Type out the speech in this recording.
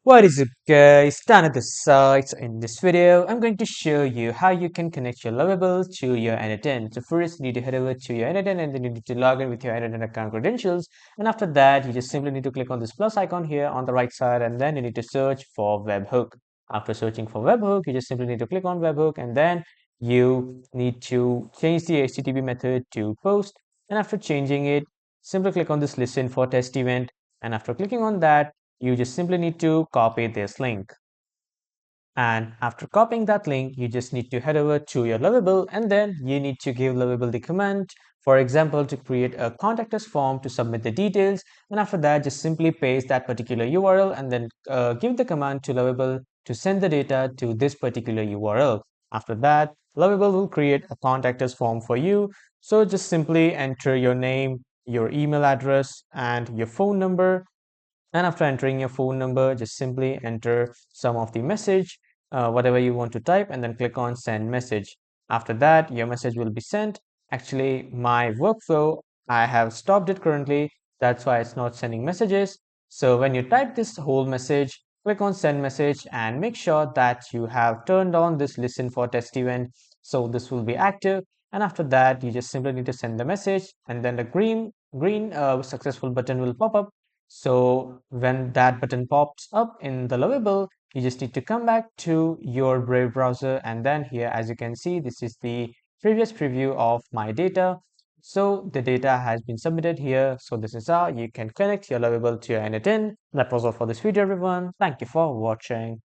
What is up guys, Tan at the side. So in this video, I'm going to show you how you can connect your Lovable to your N8N. So first you need to head over to your N8N and then you need to log in with your N8N account credentials. And after that, you just simply need to click on this plus icon here on the right side and then you need to search for webhook. After searching for webhook, you just simply need to click on webhook and then you need to change the HTTP method to post. And after changing it, simply click on this listen for test event. And after clicking on that, you just simply need to copy this link. And after copying that link, you just need to head over to your Lovable and then you need to give Lovable the command, for example, to create a contact us form to submit the details. And after that, just simply paste that particular URL and then give the command to Lovable to send the data to this particular URL. After that, Lovable will create a contact us form for you. So just simply enter your name, your email address, and your phone number, and after entering your phone number, just simply enter some of the message, whatever you want to type, and then click on send message. After that, your message will be sent. Actually, my workflow, I have stopped it currently. That's why it's not sending messages. So when you type this whole message, click on send message and make sure that you have turned on this listen for test event. So this will be active. And after that, you just simply need to send the message and then the green successful button will pop up. So when that button pops up in the Lovable, you just need to come back to your Brave browser and then here, as you can see, this is the previous preview of my data. So the data has been submitted here. So this is how you can connect your Lovable to your N8N. That was all for this video, everyone. Thank you for watching.